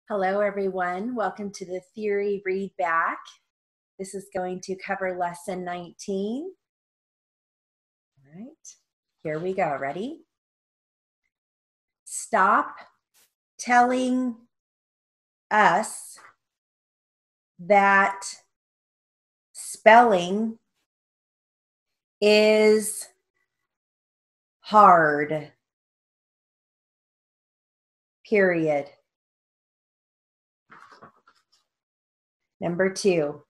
Hello, everyone. Welcome to the Theory Readback. This is going to cover lesson 19. All right, here we go. Ready? Stop telling us that spelling is hard. Period. Number 2,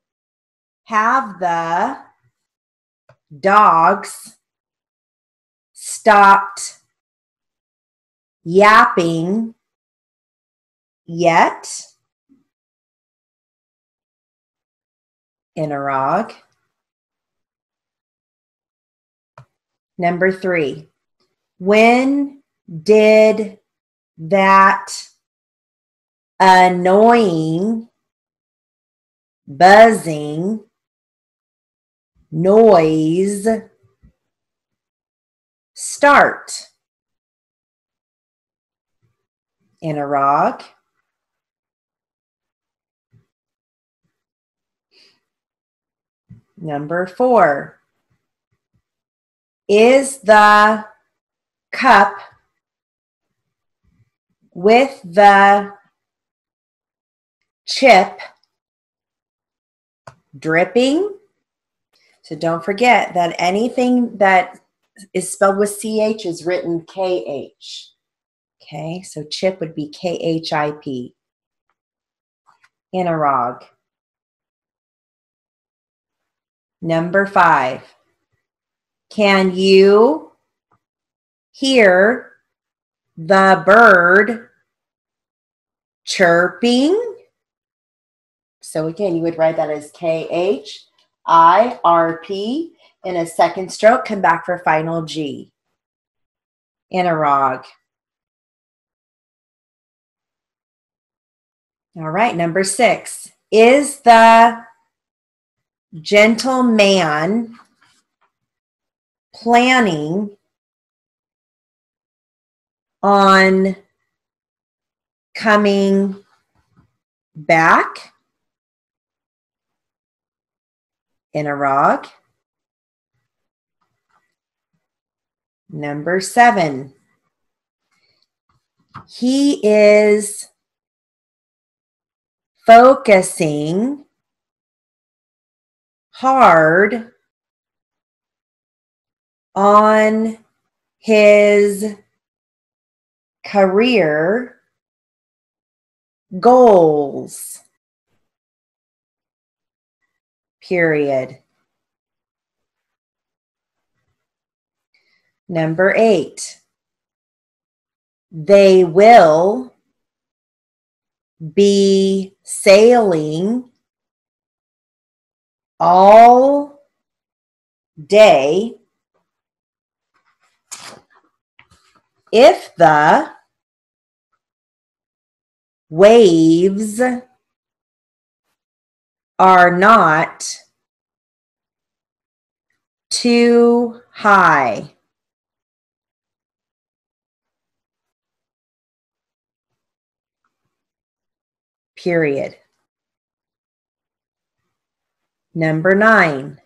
have the dogs stopped yapping yet? Interrog. Number 3, when did that annoying buzzing noise start? Interrog. Number 4, is the cup with the chip dripping? So don't forget that anything that is spelled with CH is written KH. Okay, so chip would be KHIP. Interrog. Number 5, can you hear the bird chirping? So again, you would write that as KHIRP. In a second stroke, come back for final G. Interrog. All right, number 6. Is the gentleman planning on coming back? Interrog. Number 7. He is focusing hard on his career goals. Period. Number 8. They will be sailing all day if the waves are not too high. Period. Number 9.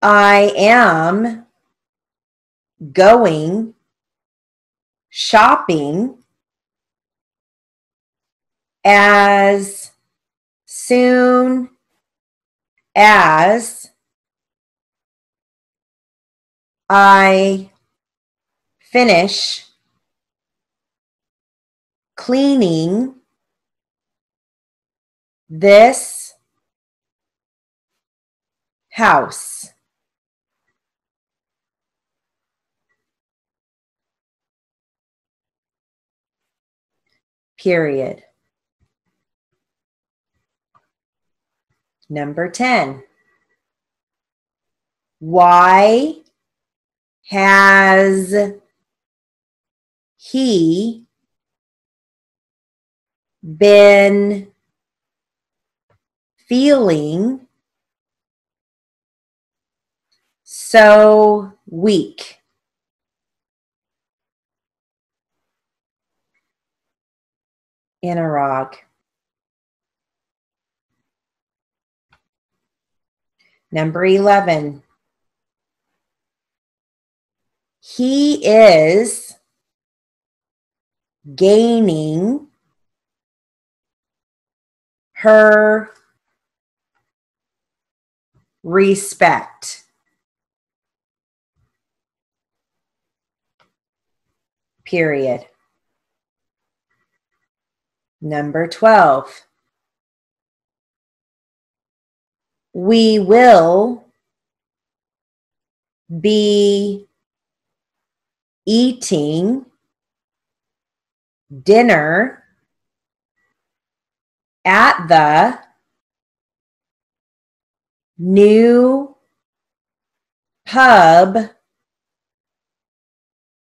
I am going shopping as soon as I finish cleaning this house. Period. Number 10. Why has he been feeling so weak? Inarog. Number 11. He is gaining her respect. Period. Number 12. We will be eating dinner at the new pub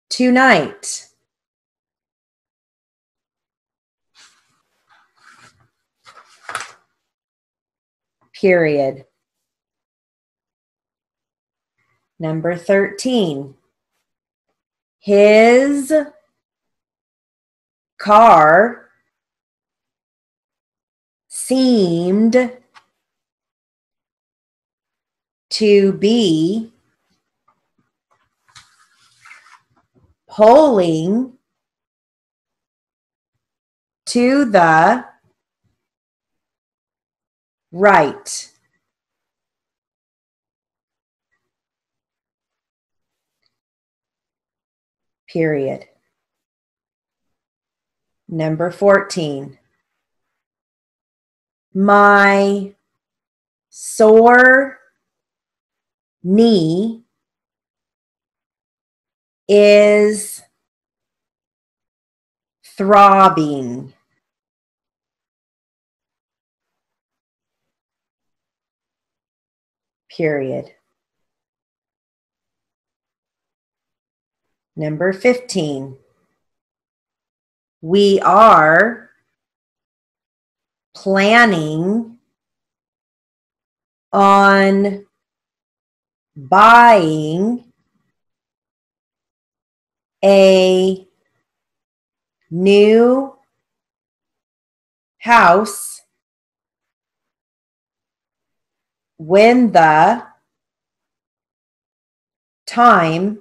tonight. Period. Number 13. His car seemed to be pulling to the right. Period. Number 14. My sore knee is throbbing. Period. Number 15. We are planning on buying a new house when the time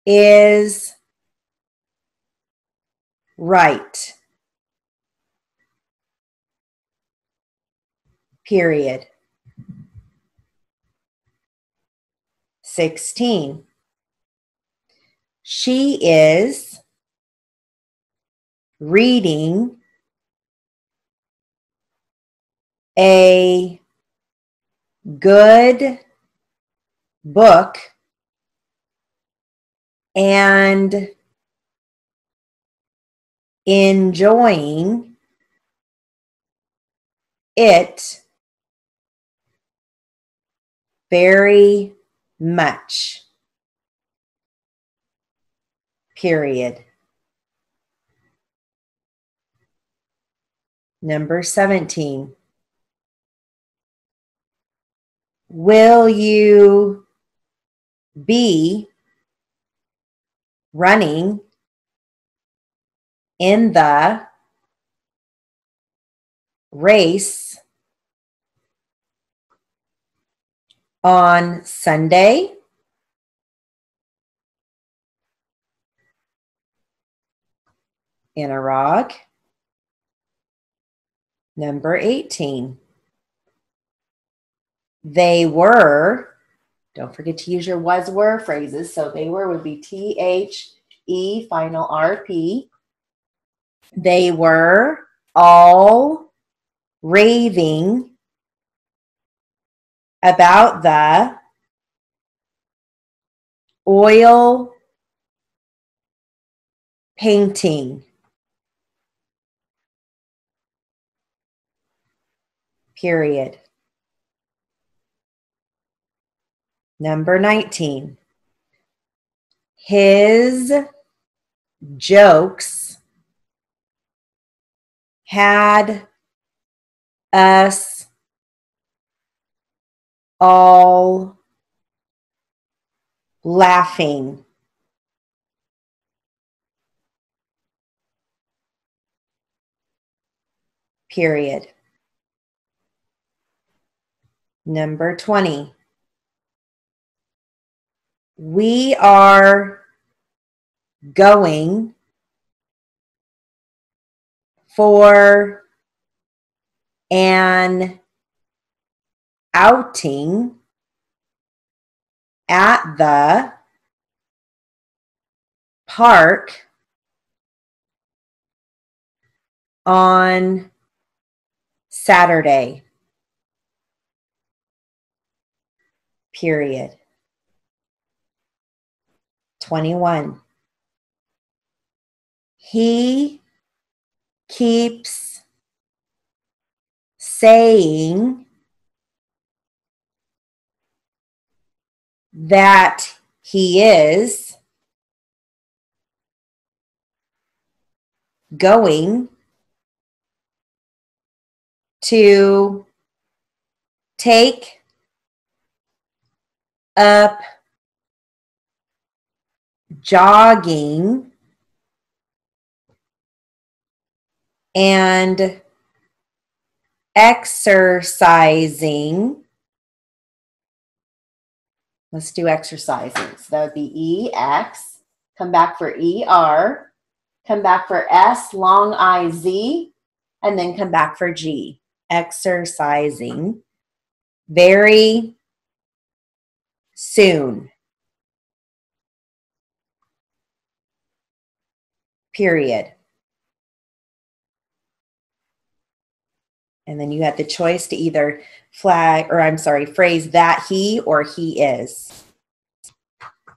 is right. Period. 16. She is reading a good book and enjoying it very much. Period. Number 17. Will you be running in the race on Sunday? Inarog. Number 18. They were, don't forget to use your was were phrases. So they were would be THE, final RP. They were all raving about the oil painting. Period. Number 19. His jokes had us all laughing. period. Number 20. We are going for an outing at the park on Saturday, period. 21. He keeps saying that he is going to take up jogging and exercising. Let's do exercising. So that would be EX. Come back for ER. Come back for S, long IZ. And then come back for G. Exercising. Very soon. Period. And then you had the choice to either phrase that he or he is.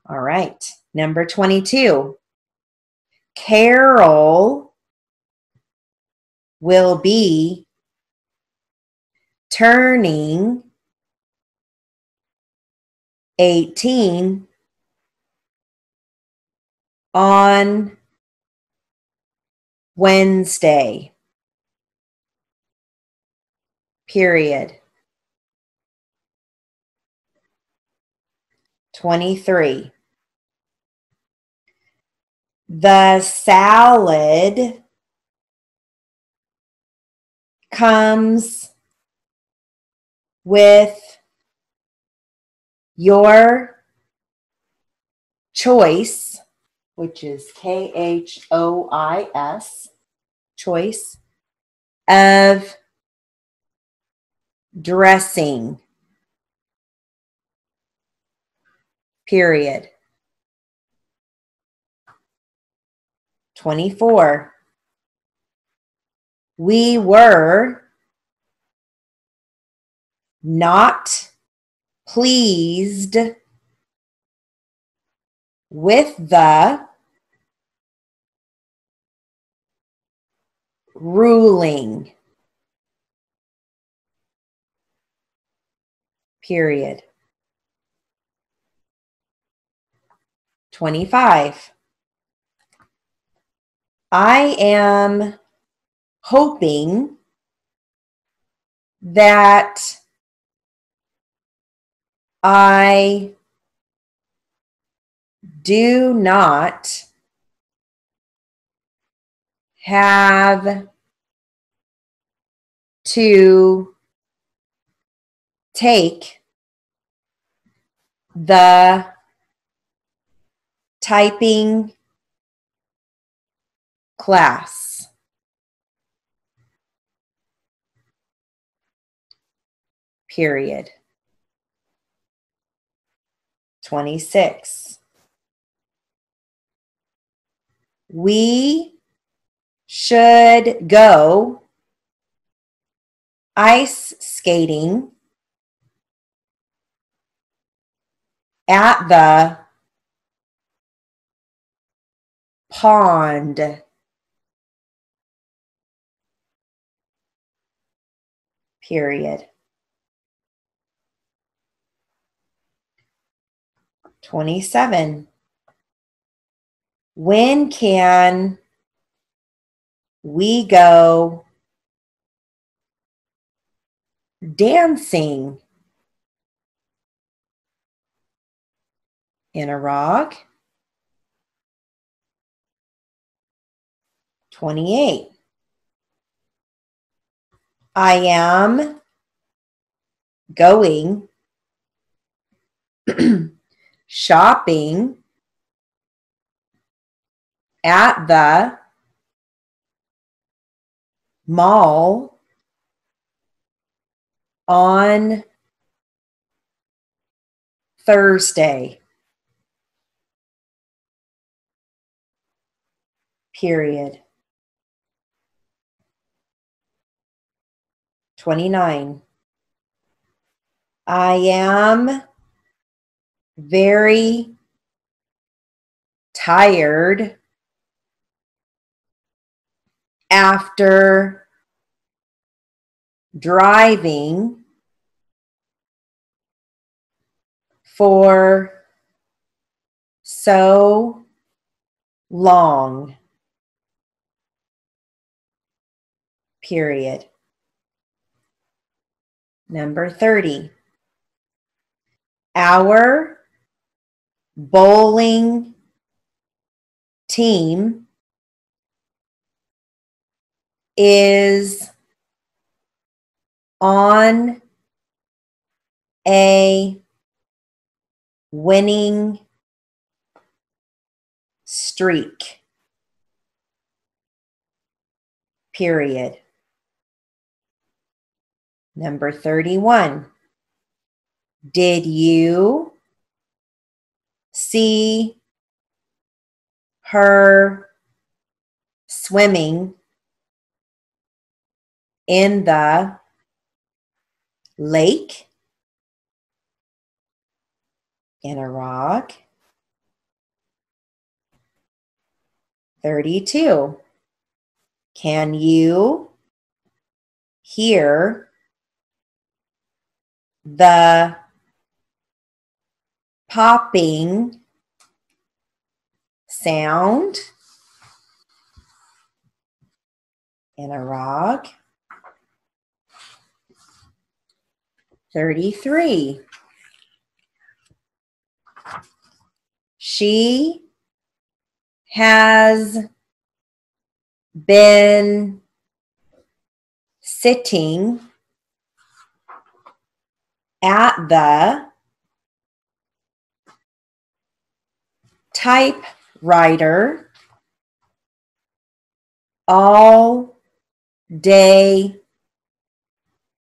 All right. Number 22. Carol will be turning 18 on Wednesday. Period. 23. The salad comes with your choice, which is KHOIS, choice of dressing. Period. 24. We were not pleased with the ruling. Period. 25. I am hoping that I do not have to take the typing class. Period. 26. We should go ice skating at the pond. Period. 27. When can we go dancing? In Iraq. 28. I am going shopping at the mall on Thursday. Period. 29. I am very tired after driving for so long. Period. Number 30. Our bowling team is on a winning streak. Period. Number 31. Did you see her swimming in the lake? In a rock. 32. Can you hear the popping sound? In a rock. 33. She has been sitting at the typewriter all day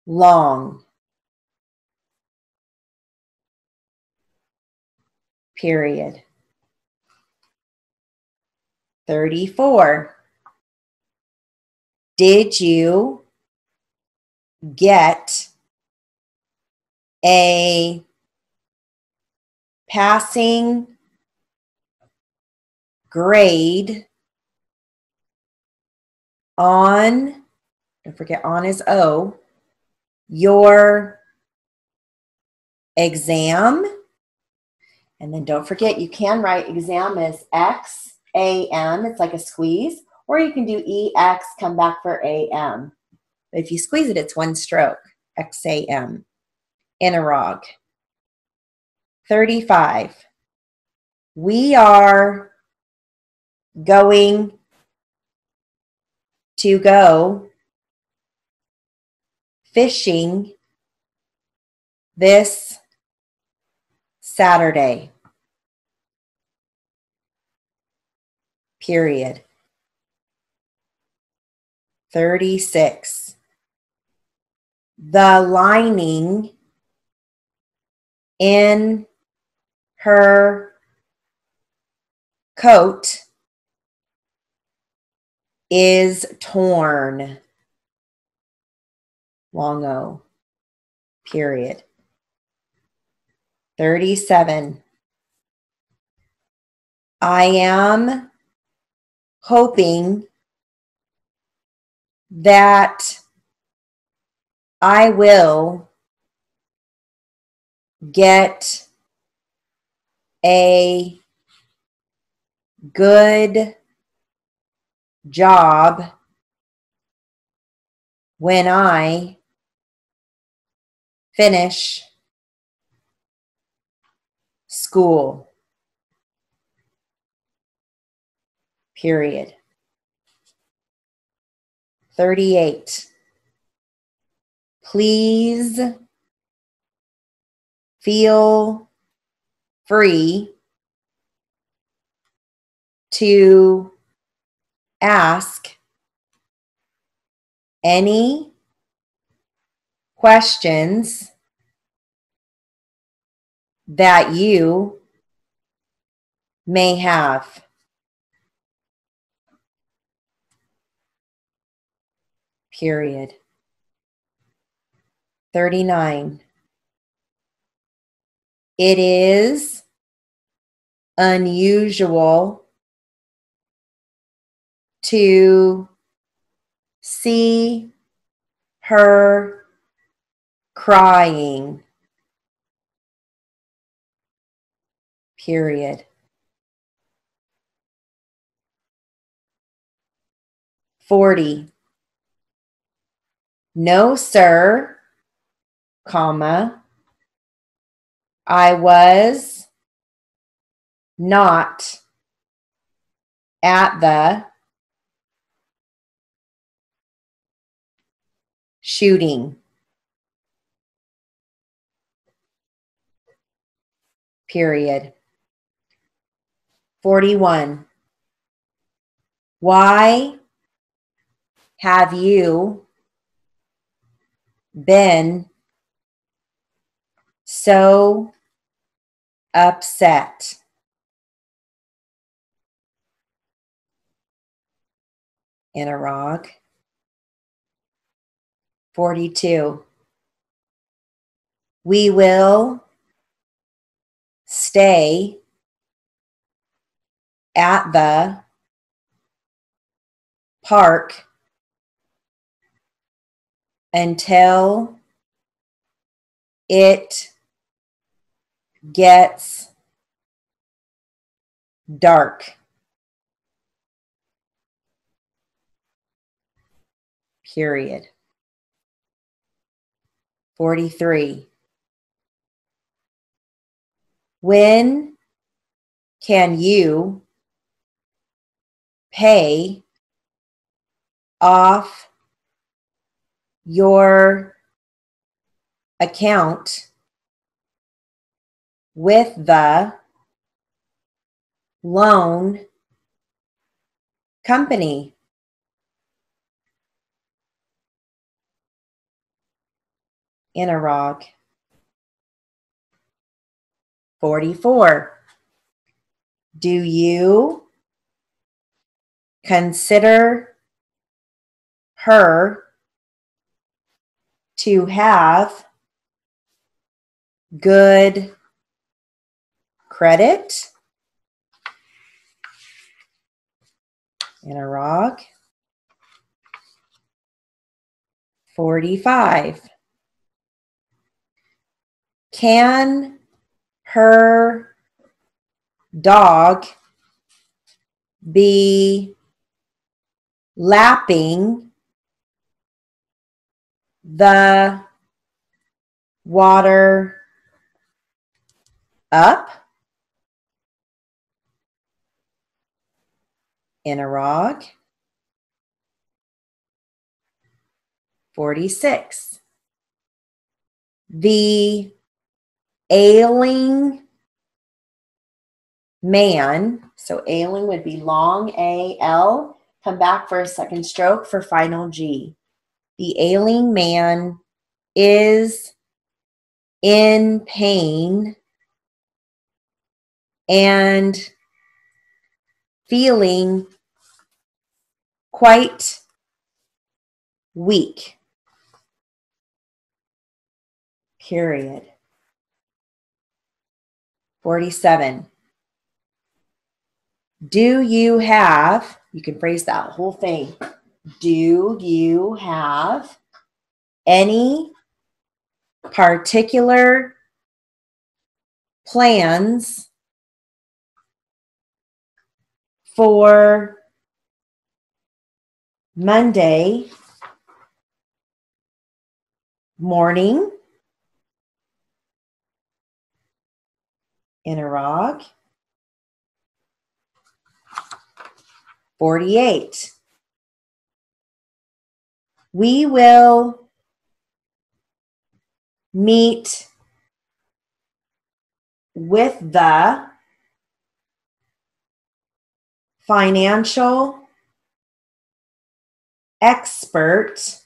long. Period. 34. Did you get a passing grade on, don't forget on is O, your exam? And then don't forget, you can write exam as X-A-M. It's like a squeeze. Or you can do E-X, come back for A-M. But if you squeeze it, it's one stroke. X-A-M. Interrog. 35. We are going to go fishing this Saturday. Period. 36. The lining in her coat is torn. Long O. Period. 37. I am hoping that I will get a good job when I finish school. Period. 38. please feel free to ask any questions that you may have. Period. 39. It is unusual to see her crying. Period. 40. No, sir, comma, I was not at the shooting. Period. 41. Why have you been so upset? Interrog. 42. We will stay at the park until it gets dark. Period. 43. When can you pay off your account with the loan company? Interrog. 44. Do you consider her to have good credit? Interrog. 45. Can her dog be lapping the water up? Interrog. 46. The ailing man, so ailing would be long A-L, come back for a second stroke for final G. The ailing man is in pain and feeling quite weak. Period. 47. Do you have, you can phrase that whole thing. Do you have any particular plans for Monday morning? Interrog. 48. We will meet with the financial expert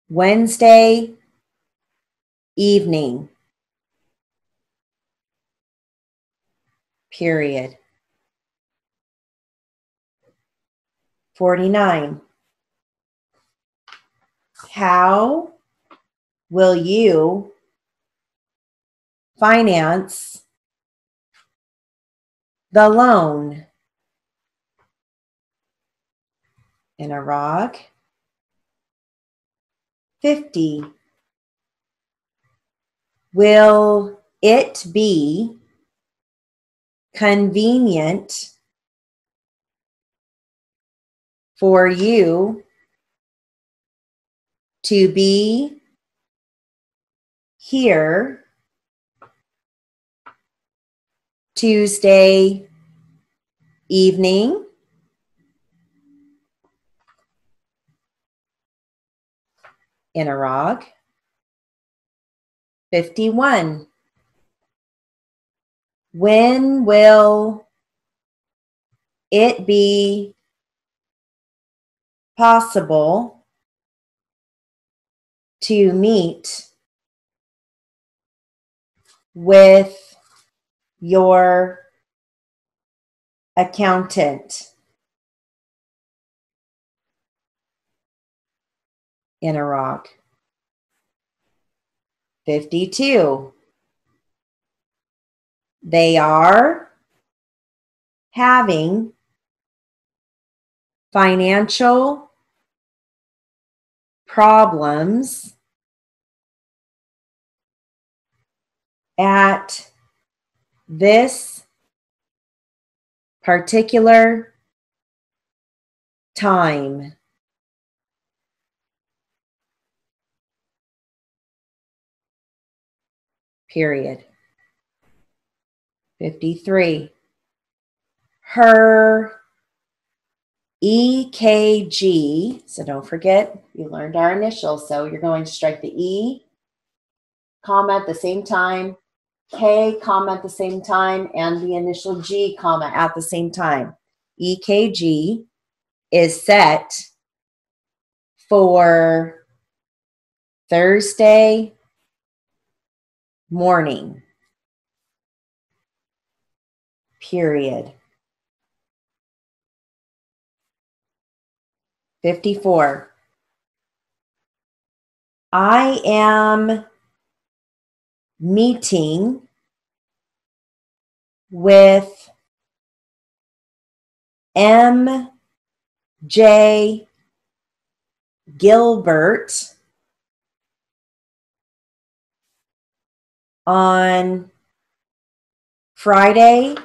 Wednesday evening. Period. 49. How will you finance the loan? In Iraq. 50. Will it be convenient for you to be here Tuesday evening? In Iraq. 51. When will it be possible to meet with your accountant? In Iraq. 52. They are having financial problems at this particular time. Period. 53. Her EKG, so don't forget, you learned our initials, so you're going to strike the E, comma at the same time, K, comma at the same time, and the initial G, comma at the same time. EKG is set for Thursday morning. Period. 54. I am meeting with M.J. Gilbert on Friday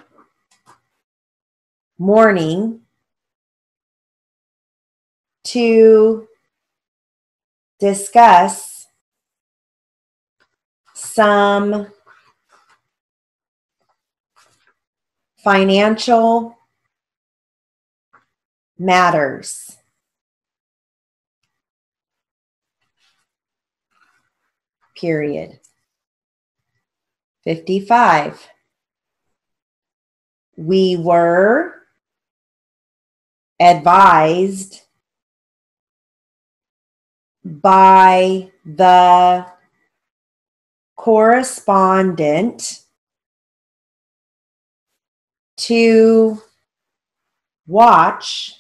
morning to discuss some financial matters. Period. 55. We were advised by the correspondent to watch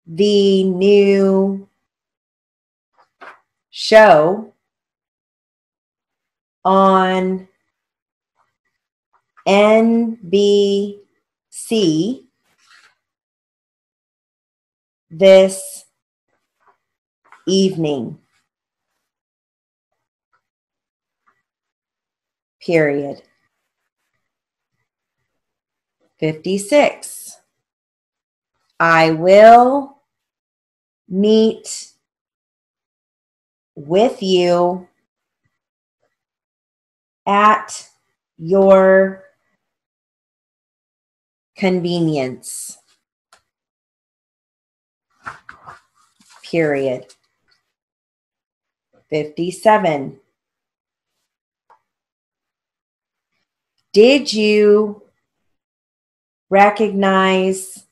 the new show on NBC this evening. Period. 56. I will meet with you at your convenience. Period. 57. Did you recognize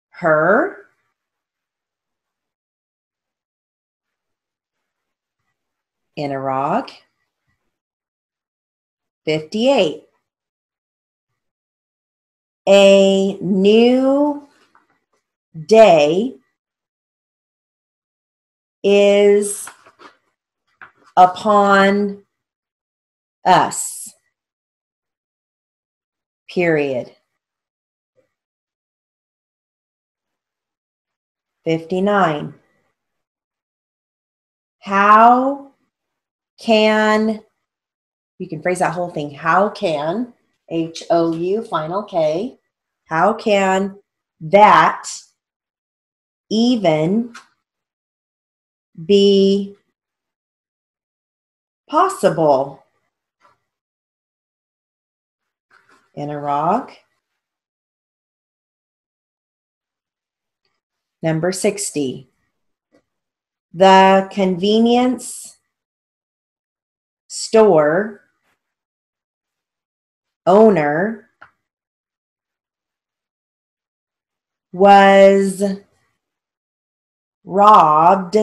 her? Interrog. 58. A new day is upon us. Period. 59. How can, you can phrase that whole thing, how can, H-O-U, final K, how can that even be possible? Interrog. Number 60. The convenience store owner was robbed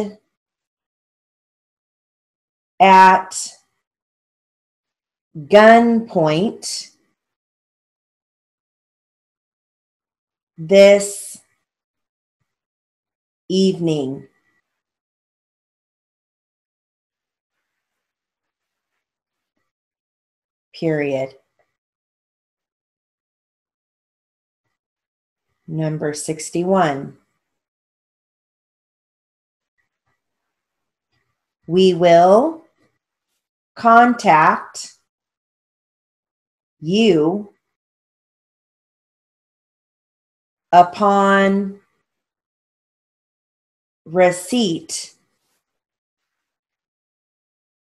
at gunpoint this evening. Period. Number 61. We will contact you upon receipt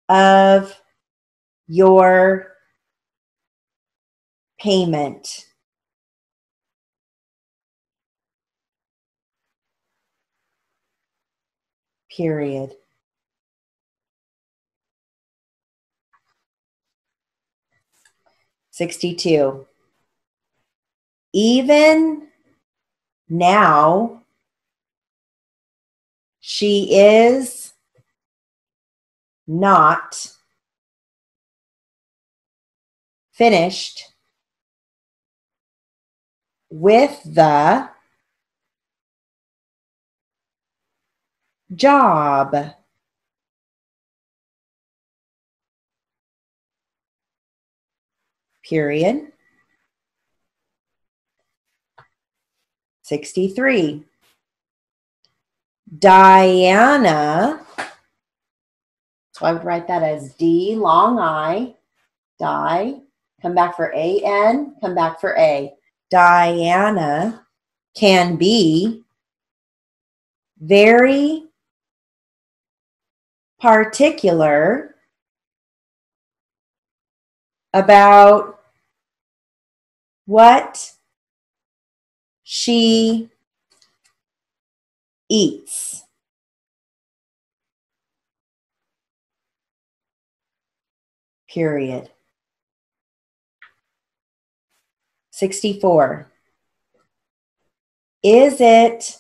of your payment. Period. $62. Even now, she is not finished with the job. Period. 63. Diana, so I would write that as D, long I, die, come back for A-N, come back for A. Diana can be very particular about what she eats. Period. 64. Is it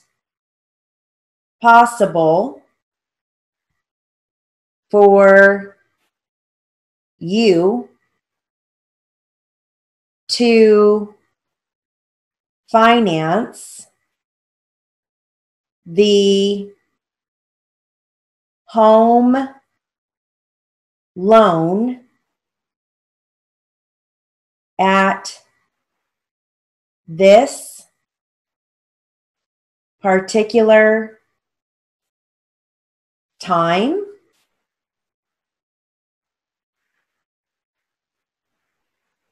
possible for you to finance the home loan at this particular time?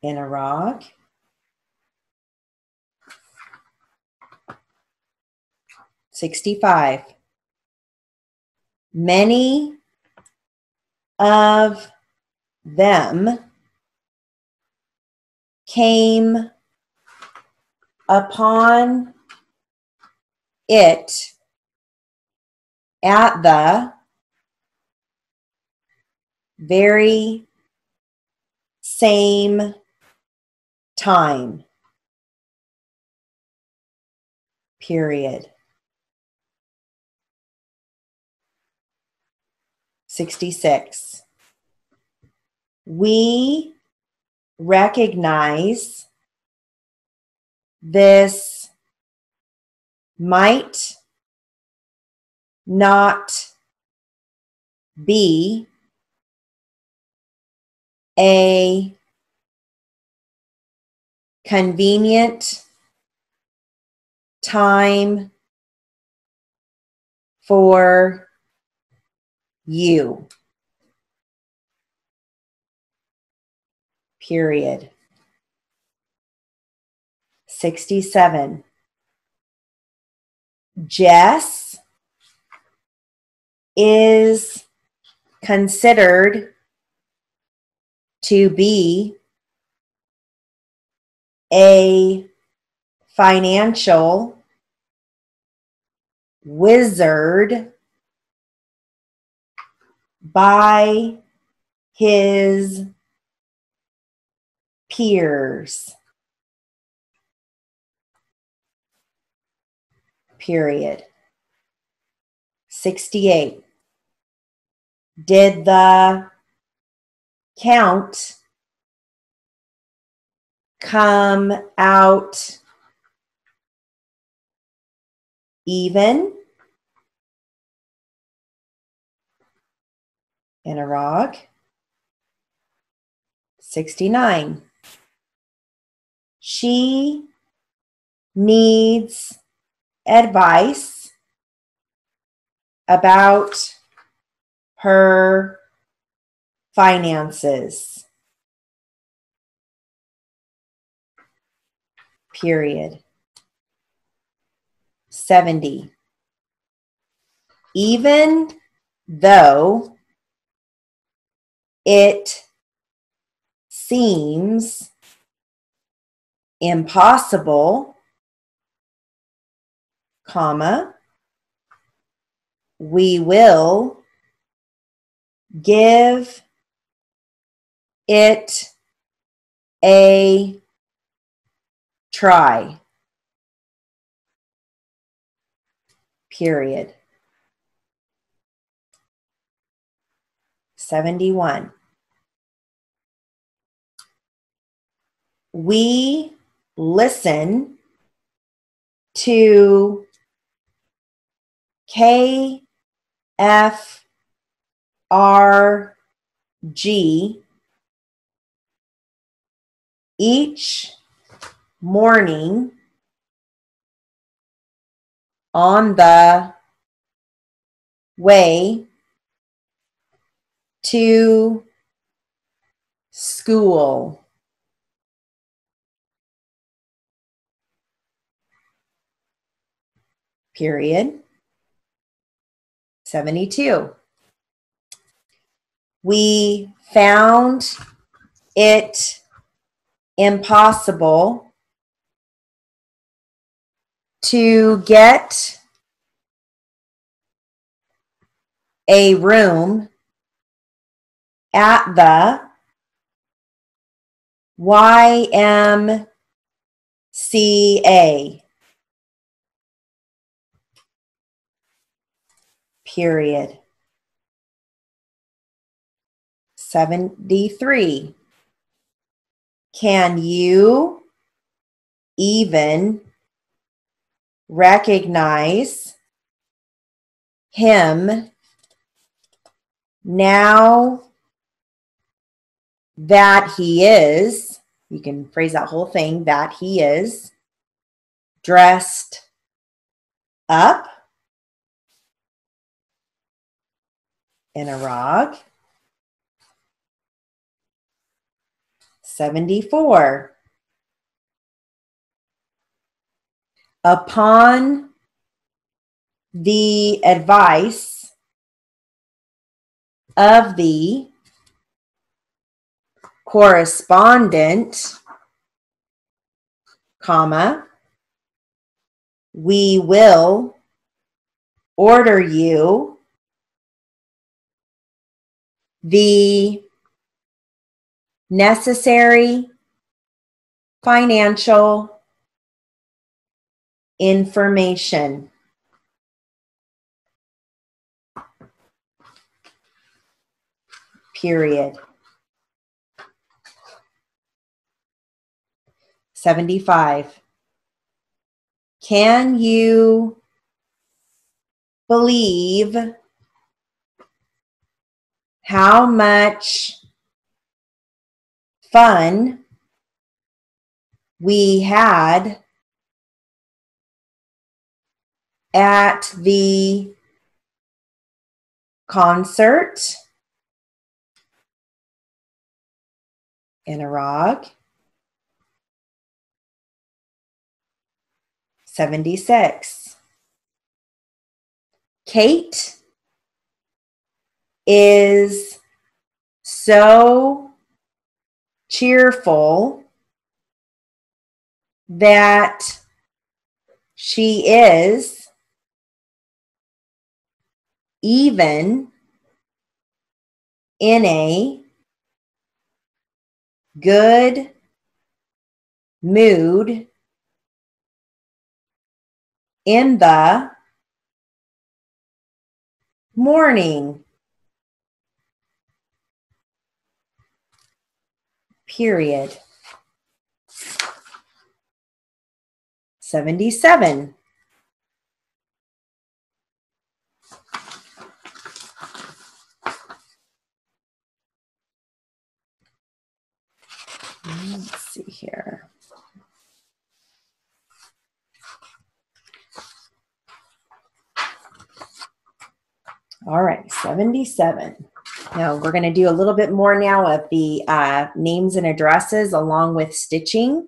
Interrog. 65. Many of them came upon it at the very same time. Period. 66. We recognize this might not be a convenient time for you. Period. 67. Jess is considered to be a financial wizard by his peers. Period. 68. Did the count come out even? Interrog. 69. She needs advice about her finances. Period. 70. Even though it seems impossible, comma, we will give it a try. Period. 71. We listen to KFRG each morning on the way to school. Period. 72. We found it impossible to get a room at the YMCA. Period. 73. Can you even recognize him now that he is, you can phrase that whole thing, that he is dressed up in a rug? 74. Upon the advice of the correspondent, comma, we will order you the necessary financial information. Period. 75. Can you believe how much fun we had at the concert in Iraq? 76. Kate is so cheerful that she is even in a good mood in the morning. Period. 77. Let's see here. All right, 77. Now we're going to do a little bit more now of the names and addresses along with stitching.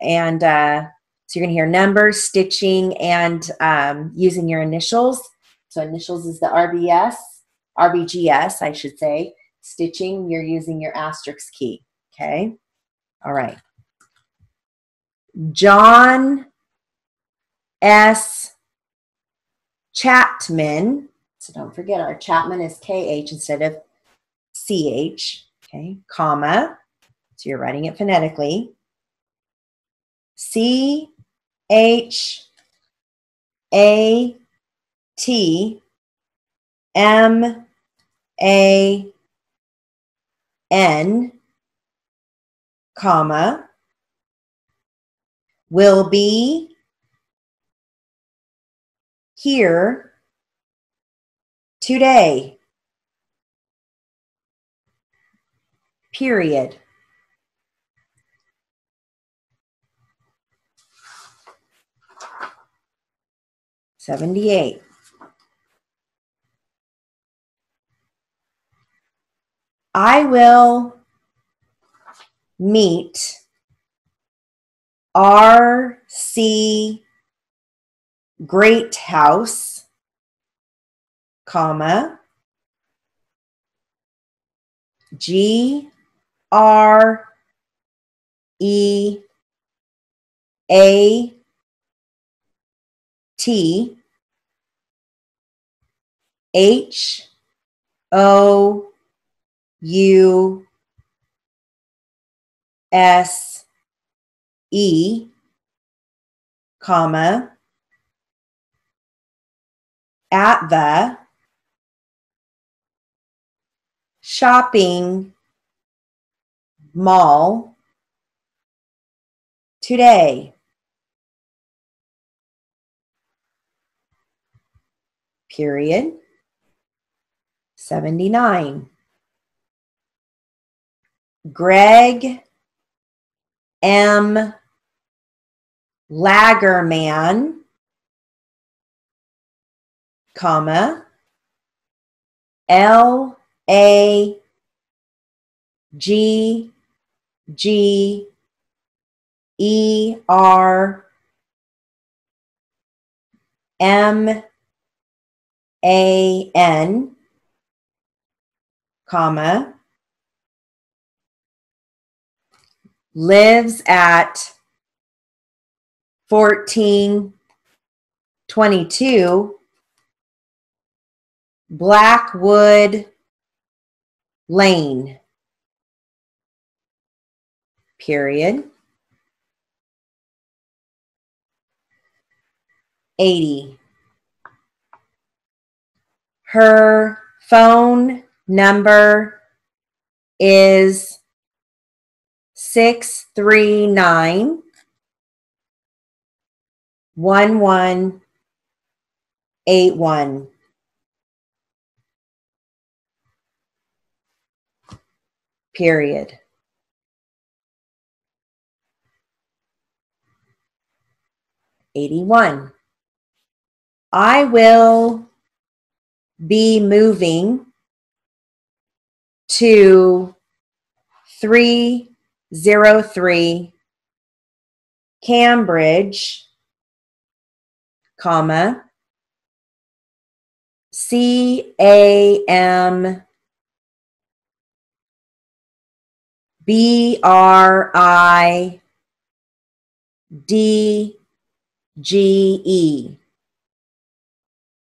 And so you're going to hear numbers, stitching, and using your initials. So initials is the RBGS, I should say. Stitching, you're using your asterisk key. Okay. All right. John S. Chapman. So don't forget, our Chapman is KH instead of CH. Okay. Comma. So you're writing it phonetically. CHAT MAN, comma, will be here today. Period. 78. I will meet R.C. Greathouse, comma, GREATHOUSE, comma, at the shopping mall today. Period. 79. Greg M. Lagerman, comma, LAGERMAN, comma, lives at 1422 Blackwood Lane, period. 80. Her phone number is 639 1181. Period. 81. I will be moving to 303 Cambridge, comma, CAMBRIDGE,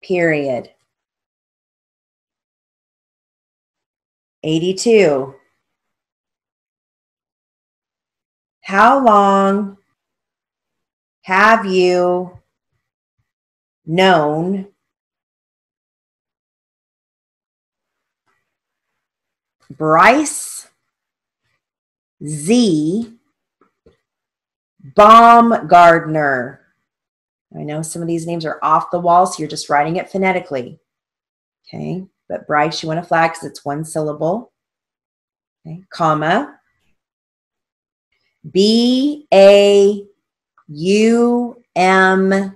period. 82. How long have you known Bryce Z. Baumgardner? I know some of these names are off the wall, so you're just writing it phonetically. Okay, but Bryce, you want to flag because it's one syllable. Okay, comma. BAUGARDNER.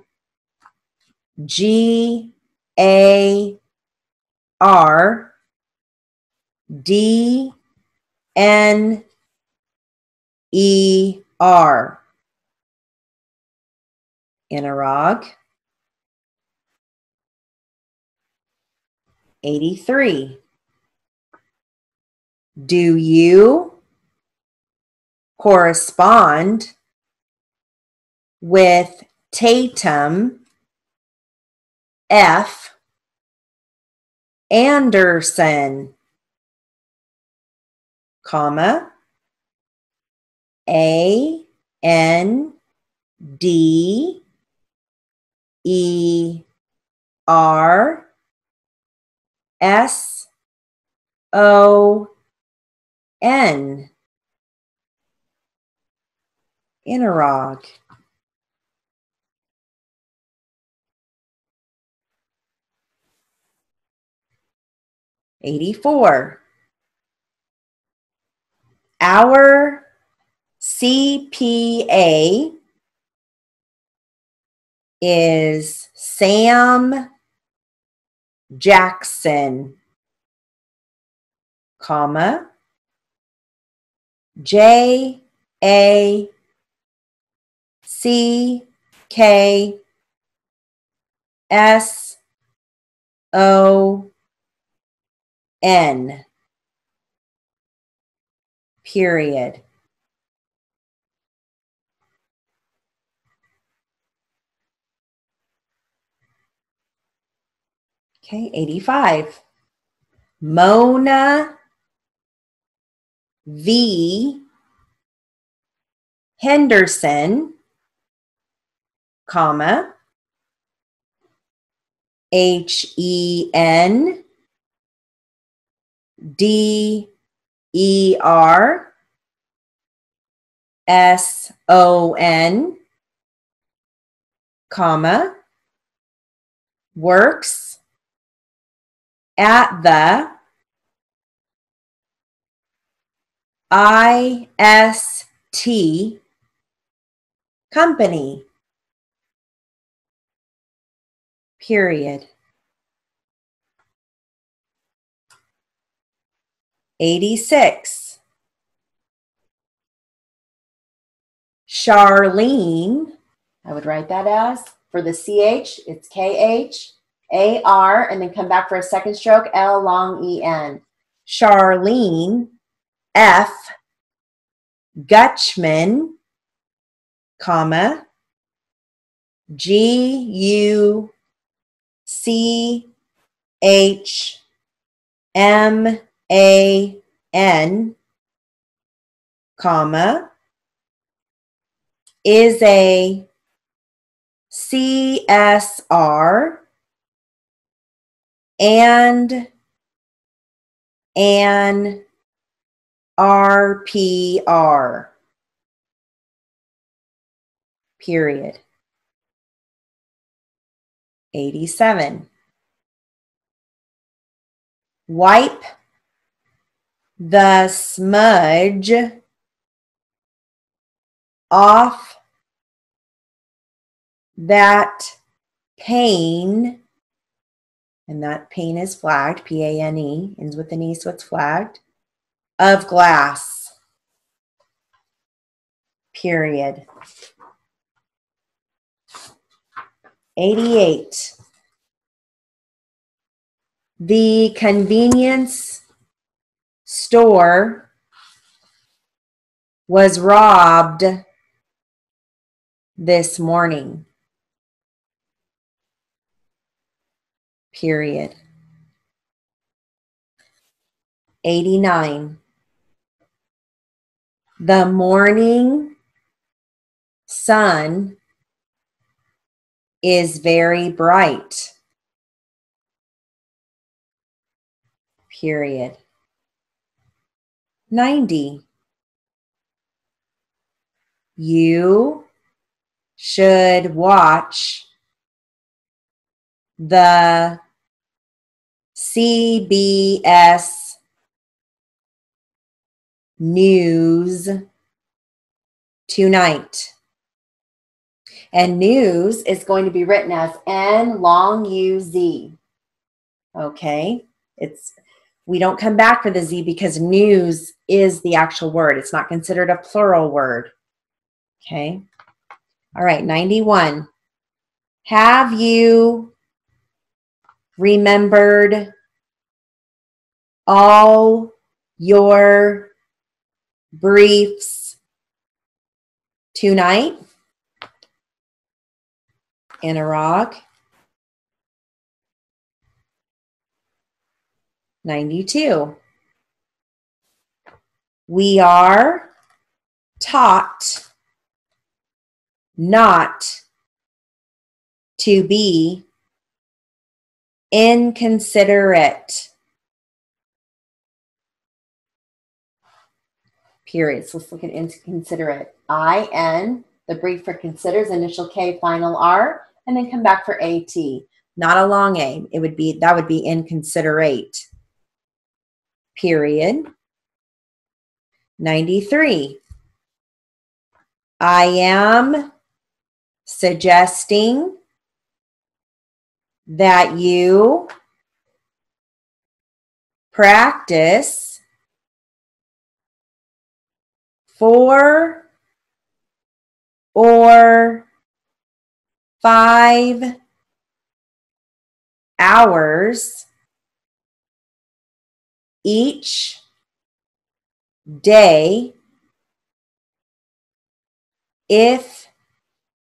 Interrog. 83. Do you correspond with Tatum F. Anderson, comma, ANDERSON? Interrog. 84. Our CPA is Sam Jackson, comma, JACKSON, period. Okay, 85. Mona V. Henderson, comma, HENDERSON, comma, works at the IST company, period. 86. Charlene, I would write that as, for the CH, it's KHAR, and then come back for a second stroke, L long EN. Charlene F. Gutchman, comma, GUCHMAN, comma, is a CSR and an RPR, period. 87. Wipe the smudge off that pane, and that pane is flagged, P-A-N-E, ends with an E, so it's flagged, of glass, period. 88. The convenience store was robbed this morning, period. 89. The morning sun is very bright, period. 90. You should watch the CBS News tonight. And news is going to be written as N long U-Z. Okay? We don't come back for the Z because news is the actual word. It's not considered a plural word. Okay? All right, 91. Have you remembered all your briefs tonight? Interrog. 92. We are taught not to be inconsiderate. Period. So let's look at inconsiderate. I-N, the brief for considers, initial K, final R, and then come back for A-T. Not a long A. That would be inconsiderate. Period. 93. I am suggesting that you practice 4 or 5 hours each day if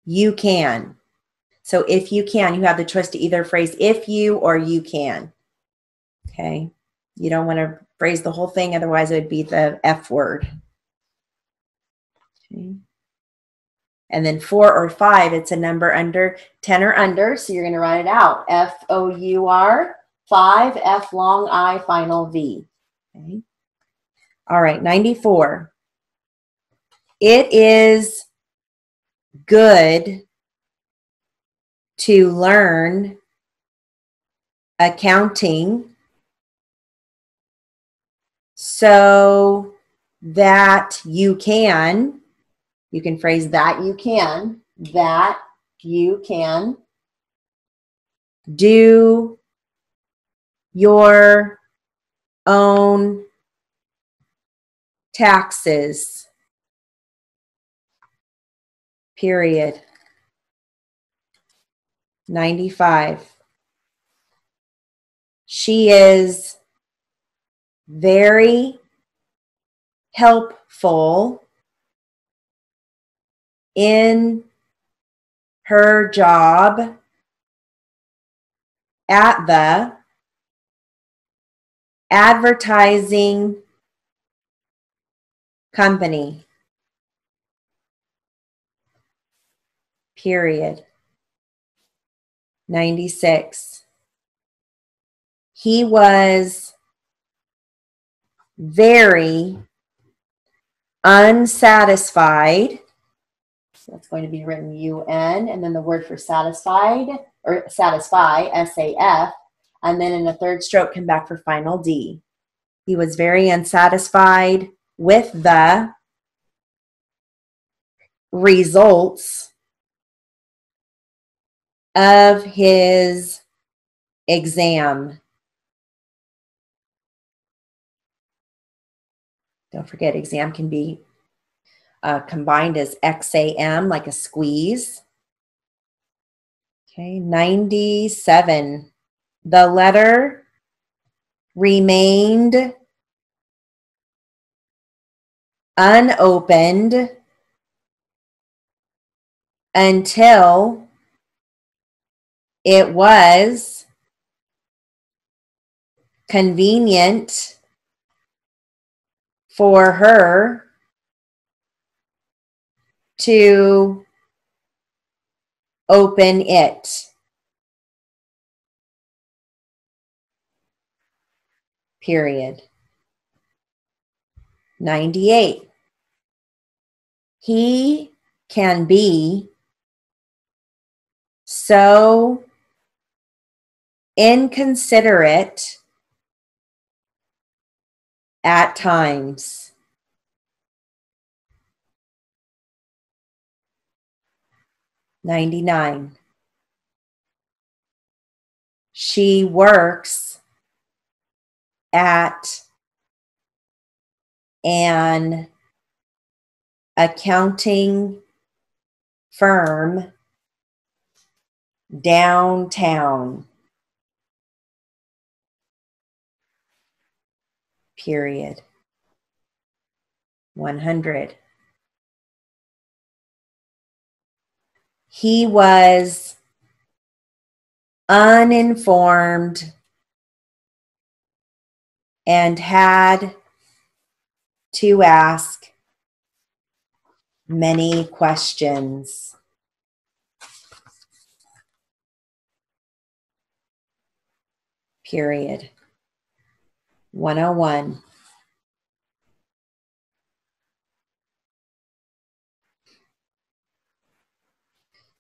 you can. So if you can, you have the choice to either phrase if you or you can. Okay. You don't want to phrase the whole thing, otherwise it would be the F word. Okay. And then 4 or 5, it's a number under 10 or under, so you're going to write it out. F-O-U-R, 5, F long I, final V. Okay. All right, 94. It is good to learn accounting so that you can phrase that you can do your own taxes, period. 95. She is very helpful in her job at the advertising company. Period. 96. He was very unsatisfied. So that's going to be written UN, and then the word for satisfied, or satisfy, SAF, and then in the third stroke, come back for final D. He was very unsatisfied with the results of his exam. Don't forget, exam can be combined as XAM, like a squeeze. Okay, 97. The letter remained unopened until it was convenient for her to open it. Period. 98. He can be so inconsiderate at times. 99. She works at an accounting firm downtown. Period. 100. He was uninformed and had to ask many questions. Period. 101.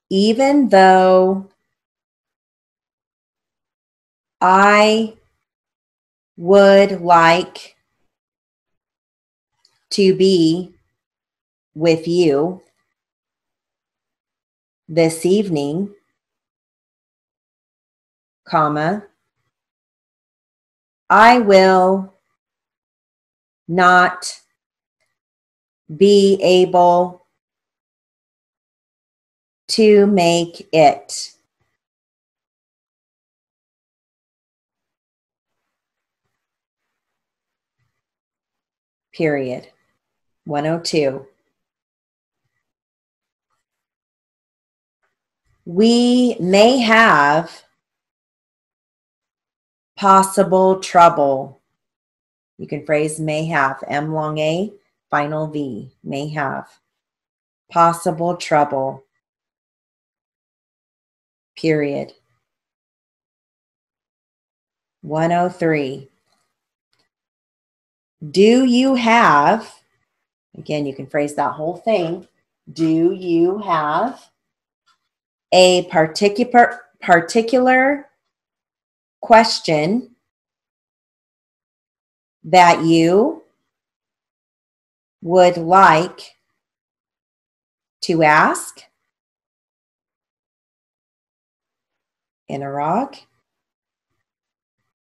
Even though I would like to be with you this evening, comma, I will not be able to make it. Period. 102. We may have possible trouble. You can phrase may have, M long A, final V, may have. Possible trouble. Period. 103. Do you have, again, you can phrase that whole thing, do you have a particular question that you would like to ask? Interrog.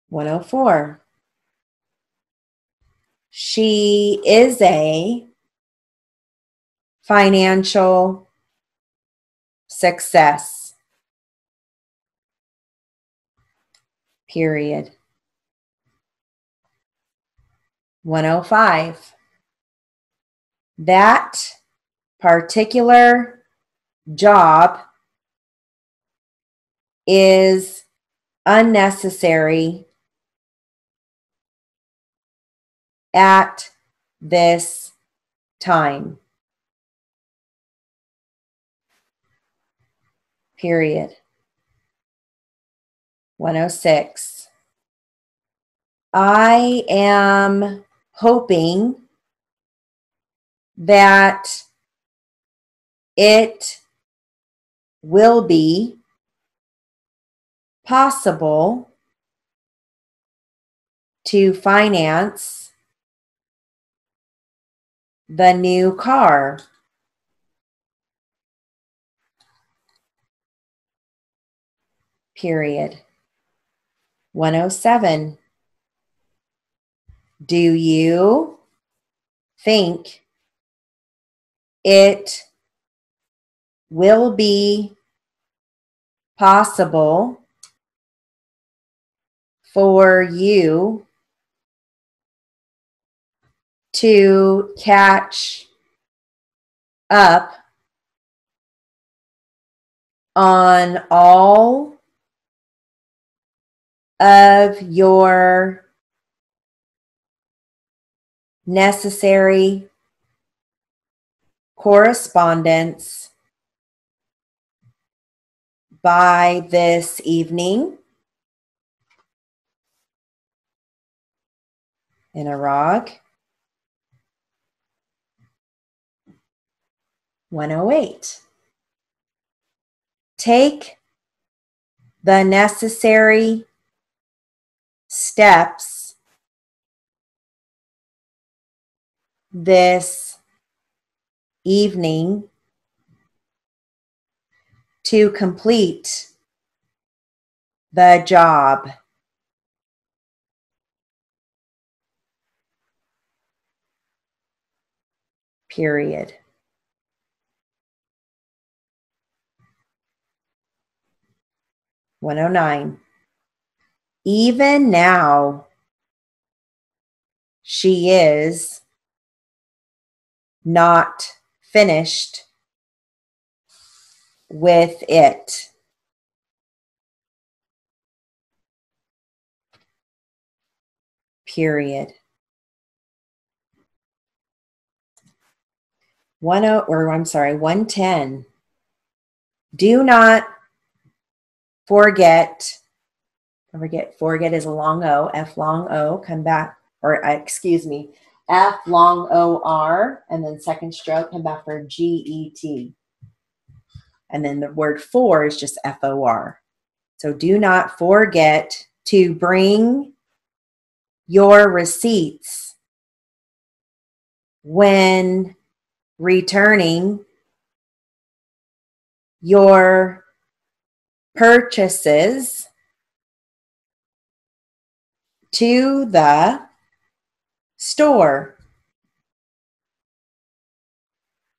104. She is a financial success. Period. 105. That particular job is unnecessary at this time. Period. 106. I am hoping that it will be possible to finance the new car. Period. 107. Do you think it will be possible for you to catch up on all of your necessary correspondence by this evening? In Iraq. 108. Take the necessary steps this evening to complete the job. Period. 109. Even now, she is not finished with it. Period. 110. Do not forget is a long O, F long O, come back, or excuse me, F long O R, and then second stroke, come back for GET. And then the word for is just FOR. So do not forget to bring your receipts when returning your purchases to the store.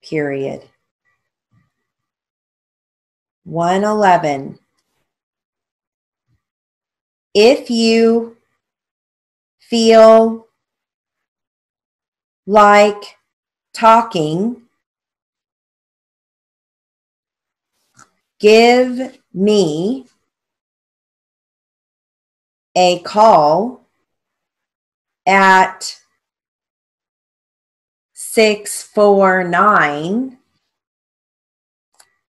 Period. 111. If you feel like talking, give me a call at 649.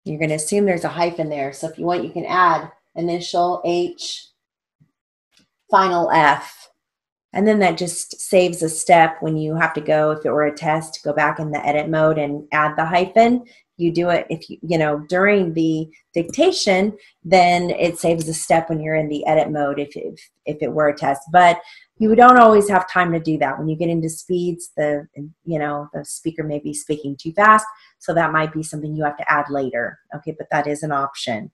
You're going to assume there's a hyphen there. So if you want, you can add initial H, final F. And then that just saves a step when you have to go, if it were a test, go back in the edit mode and add the hyphen. You do it if you know, during the dictation, then it saves a step when you're in the edit mode if it were a test. But you don't always have time to do that. When you get into speeds, the speaker may be speaking too fast. So that might be something you have to add later. Okay, but that is an option.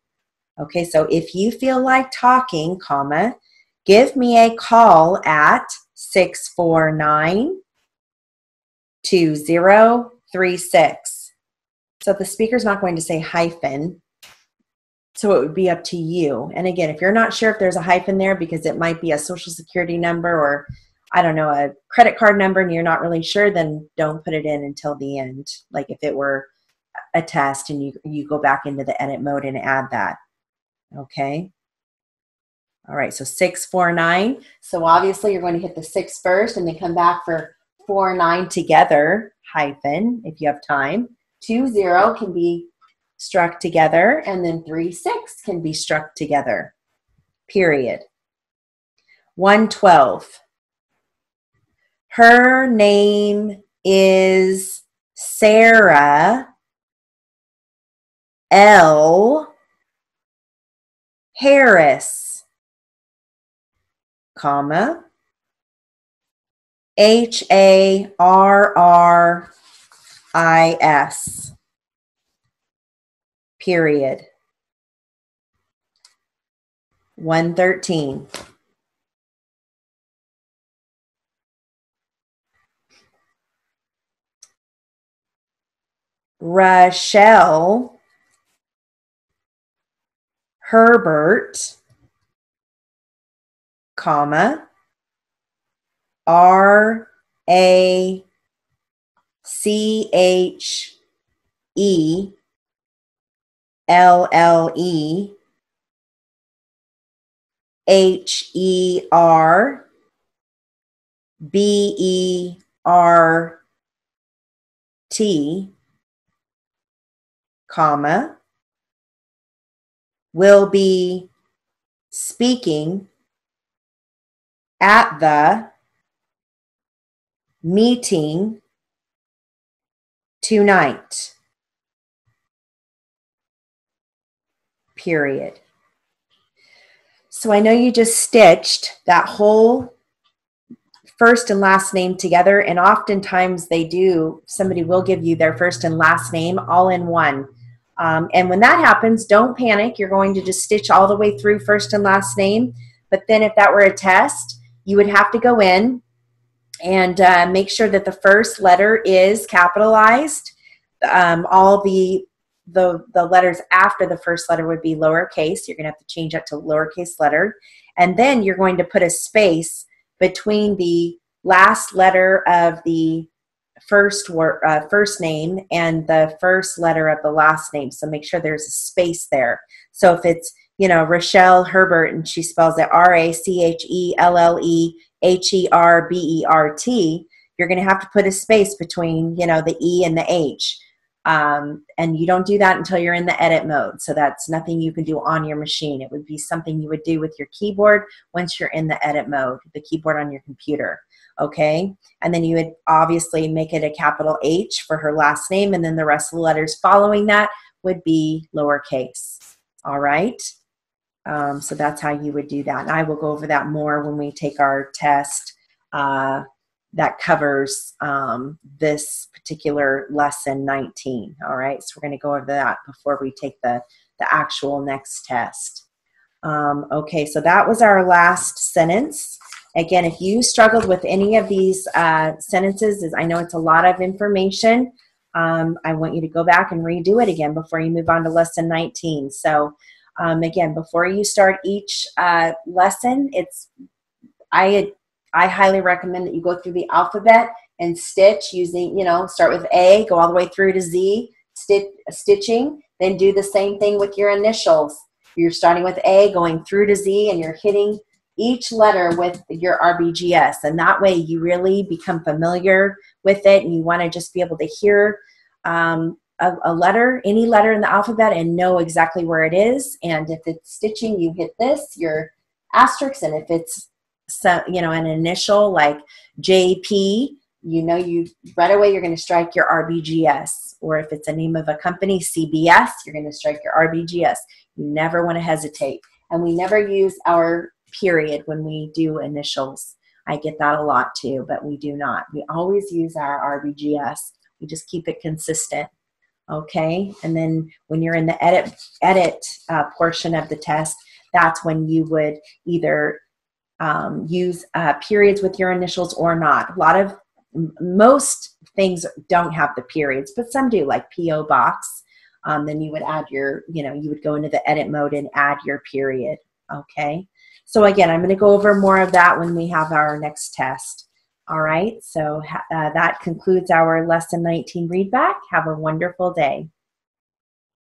Okay, so if you feel like talking, comma, give me a call at 649-2036. So the speaker's not going to say hyphen. So it would be up to you. And again, if you're not sure if there's a hyphen there because it might be a social security number or, I don't know, a credit card number and you're not really sure, then don't put it in until the end. Like if it were a test and you go back into the edit mode and add that. Okay. All right, so 649. So obviously you're going to hit the 6 first and then come back for 849 together, hyphen, if you have time. 20 can be struck together, and then 36 can be struck together, period. 112. Her name is Sarah L. Harris, comma, Harris, period. 113. Rochelle Herbert, comma, RACHELLE, HERBERT, comma, will be speaking at the meeting tonight, period. So I know you just stitched that whole first and last name together, and oftentimes somebody will give you their first and last name all in one. And when that happens, don't panic. You're going to just stitch all the way through first and last name. But then if that were a test, you would have to go in and make sure that the first letter is capitalized. All the letters after the first letter would be lowercase. You're going to have to change that to lowercase letter. And then you're going to put a space between the last letter of the first name and the first letter of the last name. So make sure there's a space there. So if it's, Rochelle Herbert and she spells it RACHELLEHERBERT, you're going to have to put a space between, the E and the H. And you don't do that until you're in the edit mode. So that's nothing you can do on your machine. It would be something you would do with your keyboard once you're in the edit mode, the keyboard on your computer. Okay. And then you would obviously make it a capital H for her last name. And then the rest of the letters following that would be lowercase. All right. So that's how you would do that. And I will go over that more when we take our test that covers this particular lesson 19. All right, so we're going to go over that before we take the actual next test. Okay, so that was our last sentence. Again, if you struggled with any of these sentences, I know it's a lot of information. I want you to go back and redo it again before you move on to lesson 19. So again, before you start each lesson, I highly recommend that you go through the alphabet and stitch using, start with A, go all the way through to Z, stitching, then do the same thing with your initials. You're starting with A, going through to Z, and you're hitting each letter with your RBGS. And that way you really become familiar with it, and you want to just be able to hear a letter, any letter in the alphabet, and know exactly where it is. And if it's stitching, you hit this, your asterisk, and if it's an initial like JP, you right away you're going to strike your RBGS. Or if it's a name of a company, CBS, you're going to strike your RBGS. You never want to hesitate. And we never use our period when we do initials. I get that a lot too, but we do not. We always use our RBGS. We just keep it consistent. Okay, and then when you're in the edit portion of the test, that's when you would either use periods with your initials or not. Most things don't have the periods, but some do, like P.O. Box. Then you would add you would go into the edit mode and add your period. Okay. So again, I'm going to go over more of that when we have our next test. All right. So that concludes our lesson 19 readback. Have a wonderful day.